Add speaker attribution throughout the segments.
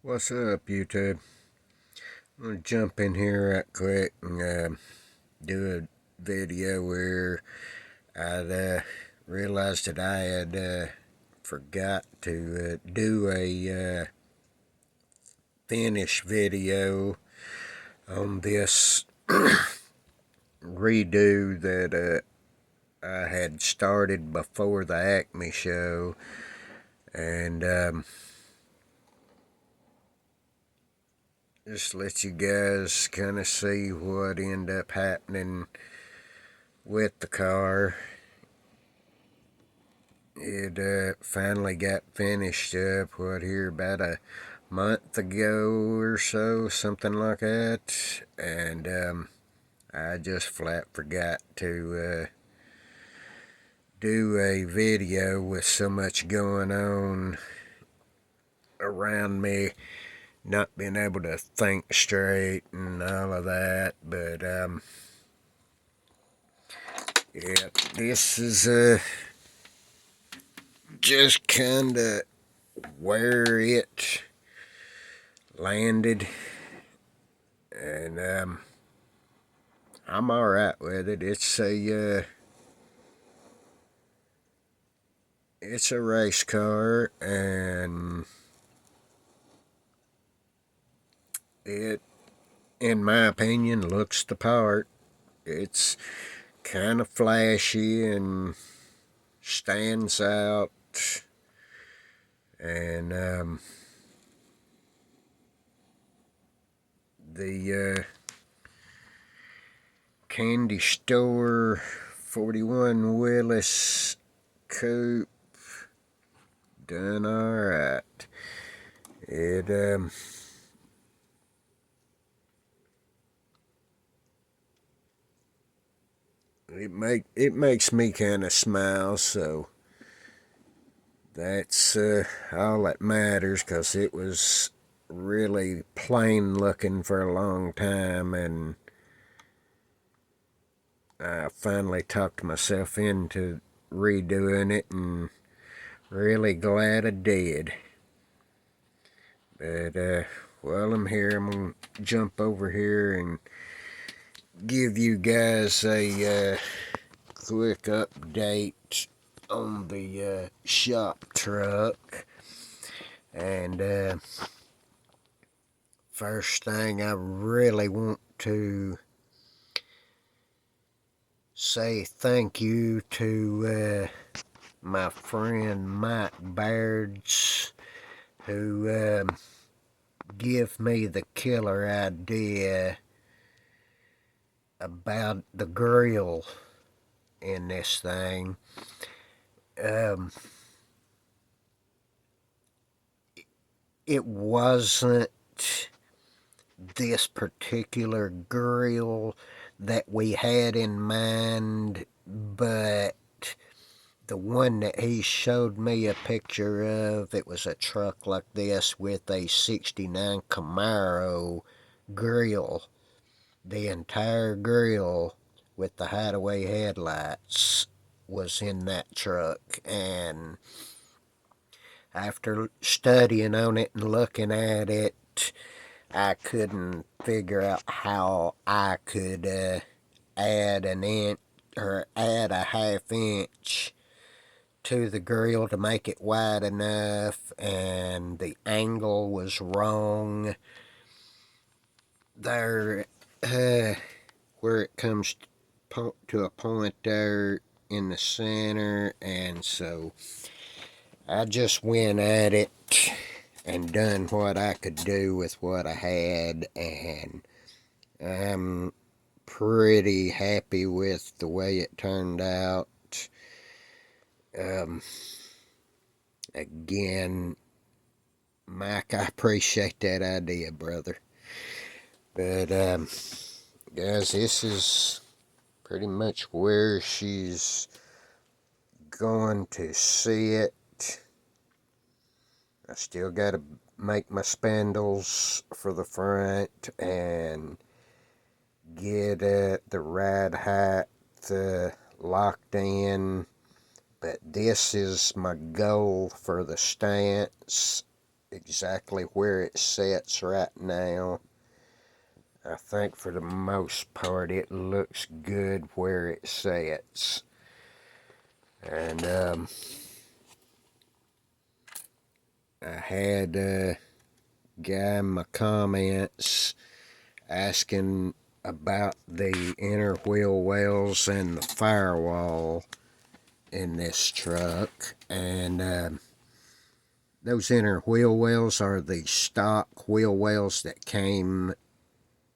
Speaker 1: What's up, YouTube? I'm gonna jump in here right quick and do a video where I realized that I had forgot to do a finish video on this redo that I had started before the Acme show, and just let you guys kind of see what ended up happening with the car. It finally got finished up, what, here about a month ago or so, something like that. And I just flat forgot to do a video with so much going on around me, not being able to think straight and all of that. But yeah, this is just kind of where it landed, and I'm all right with it. It's a race car, and it, in my opinion, looks the part. It's kind of flashy and stands out, and the Candy Store 41 Willis Coupe done all right. It makes me kind of smile, so that's all that matters, because it was really plain looking for a long time, and I finally talked myself into redoing it, and really glad I did. But while I'm here, I'm gonna jump over here and give you guys a quick update on the shop truck. And first thing, I really want to say thank you to my friend Mike Bairds, who give me the killer idea about the grill in this thing. It wasn't this particular grill that we had in mind, but the one that he showed me a picture of, it was a truck like this with a 69 Camaro grill. The entire grill with the hideaway headlights was in that truck, and after studying on it and looking at it, I couldn't figure out how I could add an inch or add a half inch to the grill to make it wide enough, and the angle was wrong there, where it comes to a point there in the center. And so I just went at it and done what I could do with what I had, and I'm pretty happy with the way it turned out. Again, Mike, I appreciate that idea, brother. But guys, this is pretty much where she's going to see it. I still got to make my spindles for the front and get the ride height locked in. But this is my goal for the stance exactly where it sits right now. I think for the most part it looks good where it sits. And I had a guy in my comments asking about the inner wheel wells and the firewall in this truck. And those inner wheel wells are the stock wheel wells that came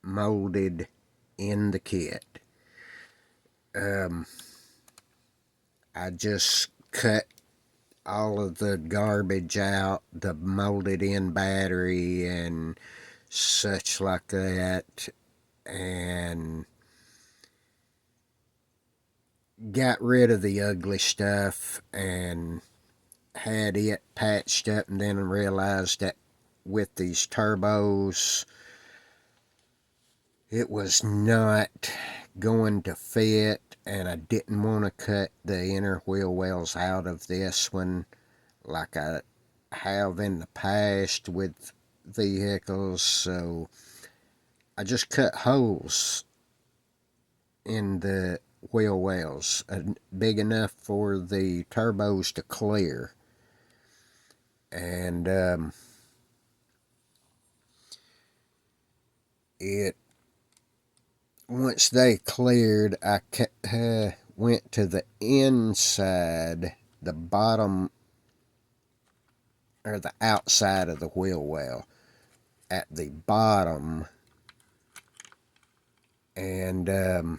Speaker 1: molded in the kit. I just cut all of the garbage out, the molded in battery and such like that, and got rid of the ugly stuff and had it patched up, and then realized that with these turbos it was not going to fit, and I didn't want to cut the inner wheel wells out of this one like I have in the past with vehicles. So I just cut holes in the wheel wells big enough for the turbos to clear. And it once they cleared, I went to the inside, the bottom or the outside of the wheel well at the bottom, and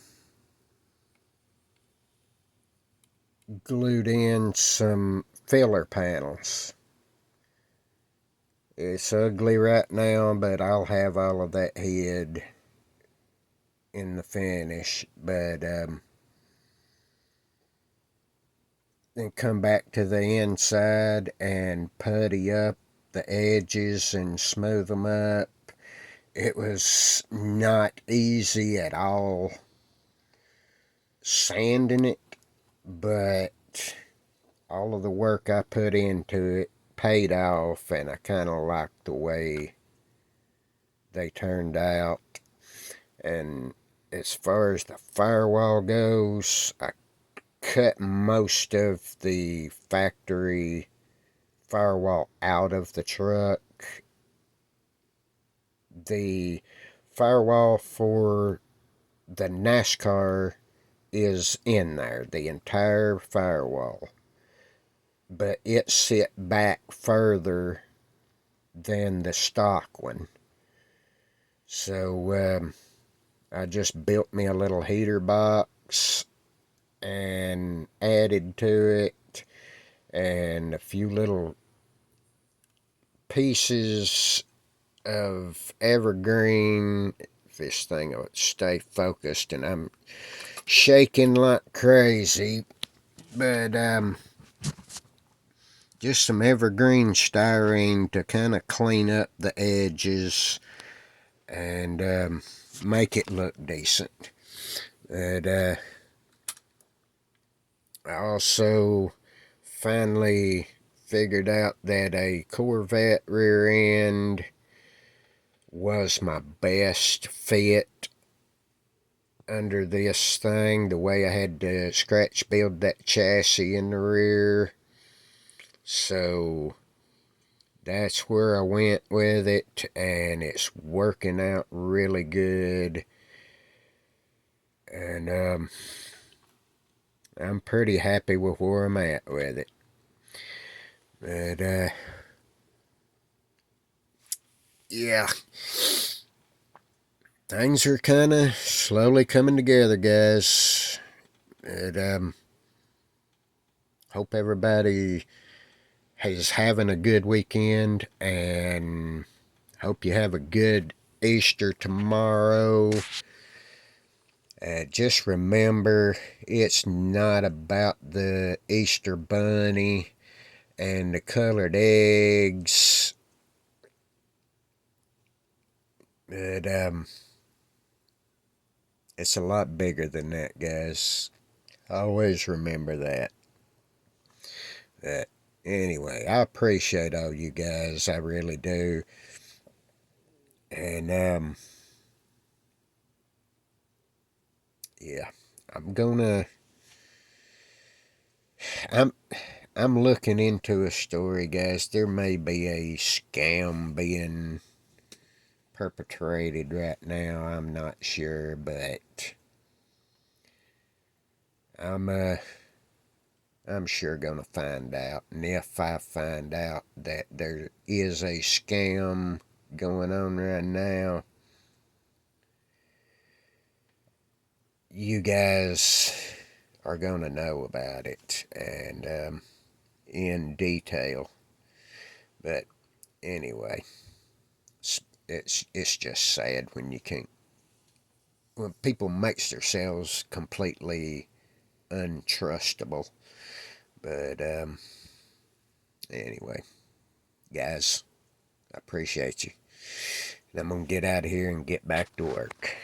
Speaker 1: glued in some filler panels. It's ugly right now, but I'll have all of that hid in the finish. But then come back to the inside and putty up the edges and smooth them up. It was not easy at all sanding it, but all of the work I put into it paid off, and I kind of liked the way they turned out. And as far as the firewall goes, I cut most of the factory firewall out of the truck. The firewall for the NASCAR is in there, the entire firewall, but it sit back further than the stock one. So I just built me a little heater box and added to it, and a few little pieces of evergreen. This thing will stay focused, and I'm shaking like crazy, but just some evergreen styrene to kind of clean up the edges and make it look decent. But I also finally figured out that a Corvette rear end was my best fit under this thing, the way I had to scratch build that chassis in the rear. So that's where I went with it, and it's working out really good. And I'm pretty happy with where I'm at with it. But yeah, things are kind of slowly coming together, guys. But hope everybody is having a good weekend, and hope you have a good Easter tomorrow. Just remember, it's not about the Easter bunny and the colored eggs. But it's a lot bigger than that, guys. Always remember that. anyway, I appreciate all you guys. I really do. And yeah, I'm gonna. I'm I'm looking into a story, guys. There may be a scam being perpetrated right now. I'm not sure, but I'm uh I'm sure gonna find out. And if I find out that there is a scam going on right now, you guys are gonna know about it and in detail. But anyway, it's just sad when you can't when people makes themselves completely untrustable. But anyway, guys, I appreciate you. And I'm gonna get out of here and get back to work.